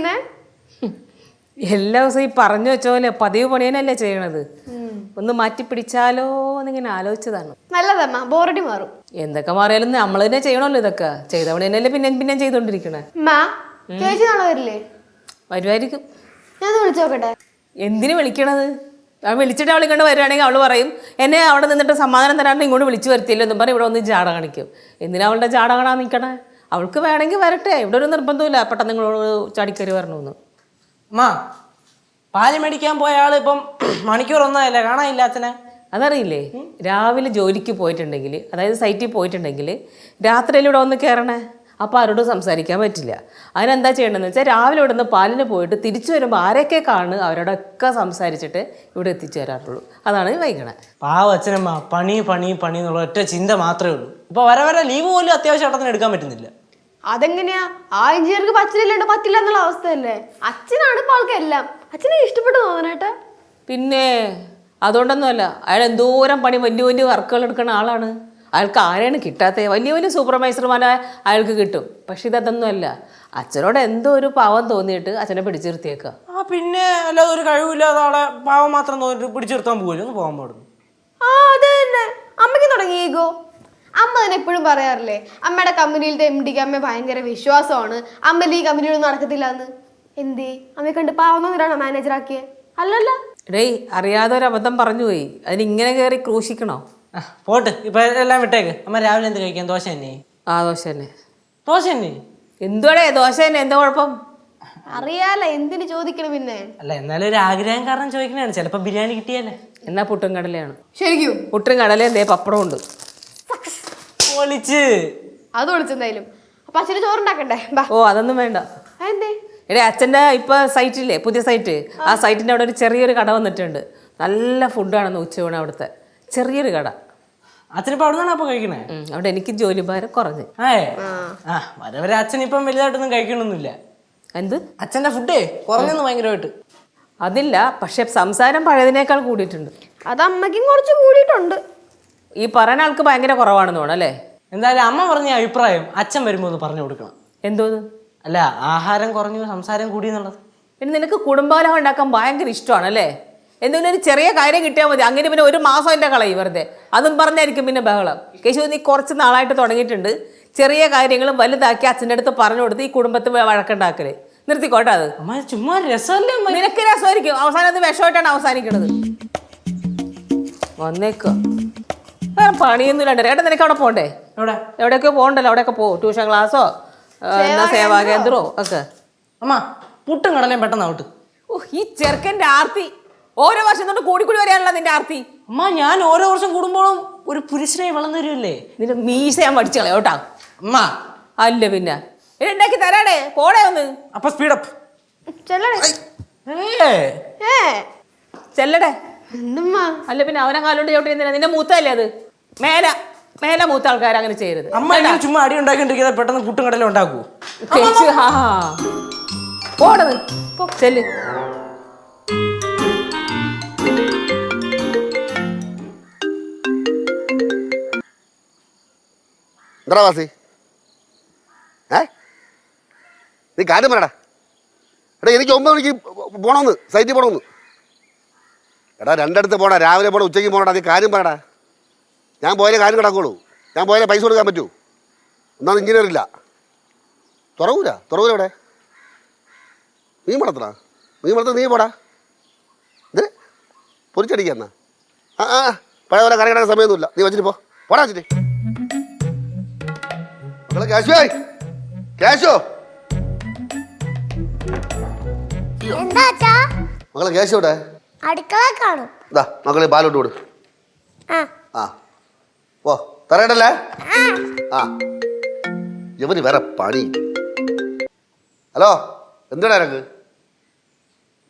ചെയ്യുന്നേ? എല്ലാ ദിവസവും ഈ പറഞ്ഞു വെച്ച പോലെ പതിവ് പണിയനല്ലേ ചെയ്യണത്. ഒന്ന് മാറ്റി പിടിച്ചാലോ എന്നിങ്ങനെ ആലോചിച്ചതാണ്. നല്ലതമ്മ, ബോറടി മാറും. എന്തൊക്കെ മാറിയാലും നമ്മൾ തന്നെ ചെയ്യണമല്ലോ. ഇതൊക്കെ ചെയ്ത പണി തന്നെയല്ലേ പിന്നെ ചെയ്തോണ്ടിരിക്കണേ. ചേച്ചി നാളെ വരില്ലേ? വരുമായിരിക്കും. ഞാൻ വിളിച്ചോക്കട്ടെ. എന്തിനു വിളിക്കണത്? അവൻ വിളിച്ചിട്ട് അവൾ ഇങ്ങോട്ട് വരുവാണെങ്കിൽ അവൾ പറയും എന്നെ അവിടെ നിന്നിട്ട് സമാധാനം തരാണ്ട് ഇങ്ങോട്ട് വിളിച്ചു വരുത്തില്ലോ എന്നും പറഞ്ഞ് ഇവിടെ ഒന്ന് ജാട കാണിക്കും. എന്തിനാ അവളുടെ ജാട കാണാൻ നിൽക്കണേ? അവൾക്ക് വേണമെങ്കിൽ വരട്ടെ, ഇവിടെ ഒരു നിർബന്ധമില്ല പെട്ടെന്ന് നിങ്ങളോട് ചാടിക്കറി വരണമെന്ന്. അമ്മാ, പാല് മേടിക്കാൻ പോയ ആള് ഇപ്പം മണിക്കൂർ ഒന്നായല്ലേ, കാണാനില്ല അച്ഛനെ. അതറിയില്ലേ, രാവിലെ ജോലിക്ക് പോയിട്ടുണ്ടെങ്കിൽ, അതായത് സൈറ്റിൽ പോയിട്ടുണ്ടെങ്കിൽ രാത്രിയിലൂടെ ഒന്ന് കയറണേ. അപ്പോൾ ആരോടും സംസാരിക്കാൻ പറ്റില്ല. അതിനെന്താ ചെയ്യേണ്ടതെന്ന് വെച്ചാൽ രാവിലെ ഇവിടെ നിന്ന് പാലിന് പോയിട്ട് തിരിച്ചു വരുമ്പോൾ ആരൊക്കെ കാണുന്നു അവരോടൊക്കെ സംസാരിച്ചിട്ട് ഇവിടെ എത്തിച്ചു തരാറുള്ളൂ. അതാണ് വൈകണേ. പാവ അച്ഛനമ്മ, പണി പണി പണി എന്നുള്ള ഒറ്റ ചിന്ത മാത്രമേ ഉള്ളൂ. ഇപ്പോൾ വരെ ലീവ് പോലും അത്യാവശ്യം ഘട്ടത്തിന് എടുക്കാൻ പറ്റുന്നില്ല. അതെങ്ങനെയാ? ആ എഞ്ചിനീയർക്ക് പറ്റില്ലാണ്ട് പറ്റില്ല എന്നുള്ള അവസ്ഥയല്ലേ? അച്ഛനാണ് ഇപ്പോൾ ആൾക്കെല്ലാം. അച്ഛനെ ഇഷ്ടപ്പെട്ടു തോന്നണേട്ടാ. പിന്നെ അതുകൊണ്ടൊന്നുമല്ല, അയാൾ എന്തോരം പണി വലിയ വലിയ വർക്കുകൾ എടുക്കുന്ന ആളാണ്. അയാൾക്ക് ആരെയാണ് കിട്ടാത്തത്? വലിയ വലിയ സൂപ്പർവൈസർമാരെ അയാൾക്ക് കിട്ടും. പക്ഷെ ഇതൊന്നുമല്ല, അച്ഛനോട് എന്തോ ഒരു പാവം തോന്നിയിട്ട് അച്ഛനെ പിടിച്ചു നിർത്തിയേക്കുക. പിന്നെ അല്ലാതെ ഒരു കഴിവില്ലാതെ ആളെ പാവം മാത്രം തോന്നിട്ട് പിടിച്ചു നിർത്താൻ പോകില്ല, ഒന്ന് പോകാൻ പാടുന്നു. അത് തന്നെ അമ്മയ്ക്ക് തുടങ്ങി ഈഗോ. അമ്മ തന്നെ എപ്പോഴും പറയാറില്ലേ, അമ്മയുടെ കമ്പനിയിലത്തെ MD-ക്ക് അമ്മ ഭയങ്കര വിശ്വാസമാണ്, അമ്മ ഈ കമ്പനിയിലൊന്നും നടക്കത്തില്ല എന്ന്. എന്തേ അമ്മയെ കണ്ട് പാവുന്നതിനാണോ മാനേജറാക്കിയേ? അല്ലല്ല. ഡേയ്, അറിയാതെ ഒരു അബദ്ധം പറഞ്ഞു പോയി. അതിനിങ്ങനെ കയറി ക്രൂശിക്കണോ? പോട്ട്, ഇപ്പൊ എല്ലാം വിട്ടേക്ക്. അമ്മ രാവിലെ എന്ത് കഴിക്കാൻ? ദോശ തന്നെ. ദോശ തന്നെ. ദോശ തന്നെ എന്തുവാടേ ദോശ തന്നെ? എന്താ കുഴപ്പം? അറിയാലോ, എന്തിനു ചോദിക്കണം പിന്നെ? അല്ല, എന്നാലും ഒരു ആഗ്രഹം കാരണം ചോദിക്കണാണ്. ചിലപ്പോ ബിരിയാണി കിട്ടിയല്ലേ. എന്നാ പുട്ടും കടലയാണ്. ശരിക്കും പുട്ടും കടലയും എന്തേ പപ്പടം ഉണ്ട്. അത് വിളിച്ചെന്തായാലും. അപ്പൊ അച്ഛന് ചോറുണ്ടാക്കണ്ടേ? ഓ, അതൊന്നും വേണ്ട. എന്തേ? എടേ, അച്ഛൻ്റെ ഇപ്പൊ സൈറ്റില്ലേ, പുതിയ സൈറ്റ്, ആ സൈറ്റിന്റെ അവിടെ ഒരു ചെറിയൊരു കട വന്നിട്ടുണ്ട്. നല്ല ഫുഡാണെന്ന് ഉച്ചയൂണ് അവിടുത്തെ. ചെറിയൊരു കട. അച്ഛനിപ്പോ അവിടെ നിന്നാണ് അപ്പൊ കഴിക്കണേ? അവിടെ എനിക്ക് ജോലി ഭാരം കുറഞ്ഞ്. വരെ അച്ഛൻ ഇപ്പം വലുതായിട്ടൊന്നും കഴിക്കണമൊന്നുമില്ല. എന്ത്? അച്ഛൻ്റെ ഫുഡേ കുറഞ്ഞെന്ന് ഭയങ്കരമായിട്ട്. അതില്ല, പക്ഷെ സംസാരം പഴയതിനേക്കാൾ കൂടിയിട്ടുണ്ട്. അത് അമ്മയ്ക്കും കുറച്ച് കൂടിയിട്ടുണ്ട്. ഈ പറയുന്ന ആൾക്ക് ഭയങ്കര കുറവാണെന്ന് തോന്നുന്നു അല്ലേ? എന്തായാലും അമ്മ പറഞ്ഞ അഭിപ്രായം അച്ഛൻ വരുമ്പോൾ ഒന്ന് പറഞ്ഞു കൊടുക്കണം. എന്തോന്ന്? അല്ല, ആഹാരം കുറഞ്ഞു സംസാരം കൂടി എന്നുള്ളത്. പിന്നെ നിനക്ക് കുടുംബകലഹം ഉണ്ടാക്കാൻ ഭയങ്കര ഇഷ്ടമാണ് അല്ലേ? എന്തെങ്കിലും ഒരു ചെറിയ കാര്യം കിട്ടിയാൽ മതി, അങ്ങനെ പിന്നെ ഒരു മാസം എൻ്റെ കളയും വെറുതെ. അതും പറഞ്ഞായിരിക്കും പിന്നെ ബഹളം. കേശു, നീ കുറച്ച് നാളായിട്ട് തുടങ്ങിയിട്ടുണ്ട് ചെറിയ കാര്യങ്ങളും വലുതാക്കി അച്ഛൻ്റെ അടുത്ത് പറഞ്ഞു കൊടുത്ത് ഈ കുടുംബത്തിൽ വഴക്കുണ്ടാക്കല് നിർത്തിക്കോട്ടെ. അത് അമ്മ ചുമ്മാ രസമല്ലേ? നിനക്ക് രസമായിരിക്കും, അവസാനം അത് വിഷമായിട്ടാണ് അവസാനിക്കണത്. വന്നേക്കോ, പണിയൊന്നും ഇല്ലാണ്ട്. ഏട്ടാ, നിനക്ക് അവിടെ പോകണ്ടേ? എവിടെയൊക്കെ പോകണ്ടല്ലോ, അവിടെയൊക്കെ പോകും. ട്യൂഷൻ ക്ലാസ്സോ എന്താ സേവാ കേന്ദ്രമോ ഒക്കെ. അമ്മ, പുട്ടും കടലയും പെട്ടെന്ന് ഔട്ട്. ഈ ചെറുക്കൻ്റെ ആർത്തി ഓരോ വർഷം തൊട്ട് കൂടിക്കൂടി വരാനുള്ള നിന്റെ ആർത്തി. അമ്മ, ഞാൻ ഓരോ വർഷം കൂടുമ്പോഴും ഒരു പുരുഷനായി വളർന്നു വരുമല്ലേ. നിന്റെ മീശ ഞാൻ പഠിച്ചു കളയോ കേട്ടാ. അമ്മ അല്ല പിന്നെ ഉണ്ടാക്കി തരാടേ, പോടേ ഒന്ന്. അപ്പൊ സ്പീഡപ്പ് ചെല്ലടേ. അല്ല പിന്നെ അവനെ കാലോണ്ട് ചവിട്ടി നിന്റെ മൂത്തല്ലേ അത്? മേലെ മൂത്ത ആൾക്കാർ അങ്ങനെ ചെയ്യരുത്. അമ്മ ചുമ്മാ അടി ഉണ്ടാക്കിണ്ടിരിക്കുന്നത് പെട്ടെന്ന് പുട്ടും കടലും ഉണ്ടാക്കൂ. പോടത് ചെല്ല്. എന്താ വാസി, നീ കാര്യം പറയടാ. എടാ, എനിക്ക് 9 മണിക്ക് പോകണമെന്ന്, സൈറ്റിൽ പോകണമെന്ന്. എടാ, രണ്ടിടത്ത് പോകണം, രാവിലെ പോകണം, ഉച്ചയ്ക്ക് പോകണടാ. നീ കാര്യം പറയടാ. ഞാൻ പോയാലേ കാര്യം കിടക്കുള്ളൂ. ഞാൻ പോയാലേ പൈസ കൊടുക്കാൻ പറ്റൂ. ഒന്നാമത് എഞ്ചിനീയർ ഇല്ല. തുറവൂല ഇവിടെ നീ വളർത്തണ നീ പോടാ. ഇത് പൊരിച്ചടിക്കുക എന്നാ. പഴയ പോലെ കറി കിടക്കുന്ന സമയമൊന്നുമില്ല. നീ വെച്ചിട്ട് പോടാ വെച്ചിട്ട്. മക്കളെ കേശോ മക്കളെ കേശോ ഇവിടെ മക്കളെ പാലോട്ട് കൊടു. ഓ, തറയട്ടല്ലേ? ഇവന് വേറെ പണി. ഹലോ, എന്തുടാ എനക്ക്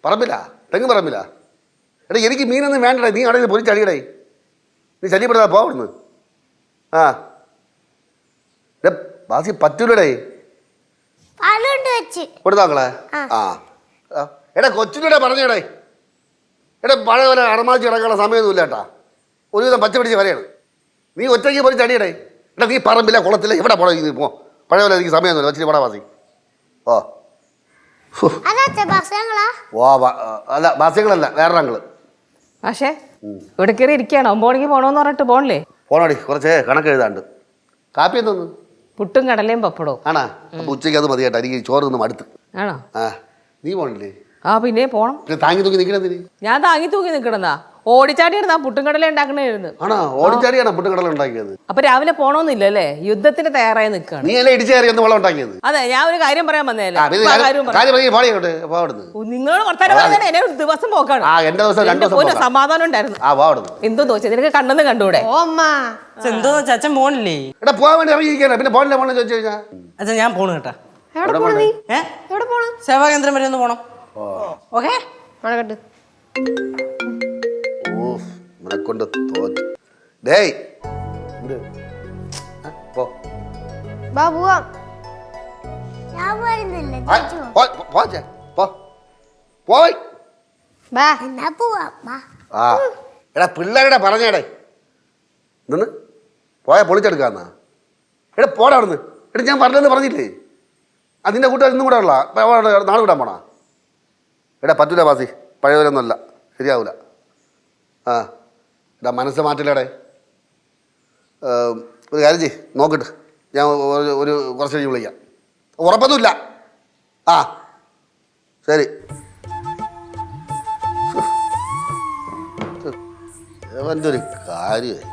പറമ്പില്ല, തെങ്ങ് പറമ്പില്ല. എടാ, എനിക്ക് മീനൊന്നും വേണ്ടടേ. നീ അവിടെ പൊരിച്ചടിയടേ. നീ ശല്യപ്പെടുത്താ പോവിടുന്ന്. ബാസി പറ്റൂലടേ. കൊടുത്താക്കളെ. എടാ, കൊച്ചിനൂടെ പറഞ്ഞേടേ. എടാ, പഴയ പോലെ അടമാച്ച് കിടക്കാനുള്ള സമയമൊന്നുമില്ല കേട്ടാ. ഒരുവിധം പച്ച പിടിച്ച് വരെയാണ്. നീ ഒറ്റയ്ക്ക് പൊരിച്ചടിയടേ. എടാ, നീ പറമ്പില്ല, കുളത്തില്ല, എവിടെ പോടാ. ഇത് പോ, പഴയ പോലെ എനിക്ക് സമയമൊന്നുമില്ല. വെച്ചിട്ട് പോടാ വാസി. ഓ, ബസ്സങ്ങളാ ഓ അല്ല ബാസ്യങ്ങളല്ല വേറെ അങ്ങള് പക്ഷേ ഇവിടെ കയറി ഇരിക്കുകയാണോ 9 മണിക്ക് പോകണമെന്ന് പറഞ്ഞിട്ട് പോകണില്ലേ? പോണോടി കുറച്ച് കണക്ക് എഴുതാണ്ട്. കാപ്പി എന്തോന്ന്? പുട്ടും കടലയും പപ്പടവും. ആണാ? അപ്പൊ ഉച്ചയ്ക്ക് അത് മതി കേട്ടോ, എനിക്ക് ചോറ് നിന്ന് മടുത്ത്. ആണോ? ആ നീ പോണില്ലേ? ആ പിന്നെ പോണം. പിന്നെ താങ്ങി തൂക്കി നിൽക്കണതിന് ഞാൻ താങ്ങി തൂക്കി നിൽക്കണെന്നാ ഓടിച്ചാടിയിരുന്നാ പുട്ടും കടല ഉണ്ടാക്കണായിരുന്നു. ആണോ? ഓടിച്ചാടിയാണോ പുട്ടും കടല ഉണ്ടാക്കിയത്? അപ്പൊ രാവിലെ പോണോന്നില്ലല്ലേ? യുദ്ധത്തിന് തയ്യാറായി നിൽക്കുകയാണ്. നീ അല്ലേ ഇടിച്ചു കയറി ഒന്ന് വെള്ളം ഉണ്ടാക്കിയത്? അതെ, ഞാൻ ഒരു കാര്യം പറയാൻ വന്നതല്ലേ. നിങ്ങളോട് നിങ്ങളോട് വർത്താനം പറഞ്ഞാൽ എന്നെ ഒരു ദിവസം പോക്കാണ്. ആ എന്റെ ദിവസം 2 ദിവസം പോകാം. സമാധാനം ഉണ്ടായിരുന്നു. ആ വാ അവിടുന്ന്. എന്തോ തോച്ചത് നിനക്ക് കണ്ണെന്ന് കണ്ടൂടെ? ഓ അമ്മ എന്തോ അച്ഛൻ പോണില്ലേ? എടാ പോകാൻ വേണ്ടി ഇറങ്ങിയിരിക്കാണ്, പിന്നെ പോണില്ല പോണെന്ന് ചോദിച്ചു കഴിഞ്ഞാൽ അച്ഛൻ ഞാൻ പോണു കേട്ടാ. എവിടെ പോണു നീ? ഏ എവിടെ പോണു? സേവാകേന്ദ്രം വരെ ഒന്ന് പോണം. ഓക്കെ മഴകട്ട് ഓ ഇവനെ കൊണ്ട് തോറ്റ്. ഡേയ് എന്ത്? പോ ബാ പോവാം. ഞാൻ വരുന്നില്ല ആ, പോ ചേ, പോ പോയി. ബാ എന്നാ പോവാ വാ. ആ എടാ പിള്ളേരുടെ പറഞ്ഞേടേ നിന്ന് പോയാൽ പൊളിച്ചെടുക്കാന്നാ. എടാ പോടാ അവിടുന്ന്. എടാ ഞാൻ പറഞ്ഞതെന്ന് പറഞ്ഞില്ലേ? അതിൻ്റെ കൂട്ടുകാർ ഇന്നും കൂടെ ഉള്ള നാളെ വിടാൻ പോണാ? എടാ പറ്റൂല ബാസി, പഴയവരൊന്നുമല്ല, ശരിയാവൂല. ആ എടാ മനസ്സ് മാറ്റില്ലടേ. ഒരു കാര്യം ചെയ്യ്, നോക്കിട്ട് ഞാൻ ഒരു കുറച്ച് കഴിഞ്ഞ് വിളിക്കാം. ഉറപ്പൊന്നുമില്ല. ആ ശരി. അവൻ്റെ ഒരു കാര്യമായി.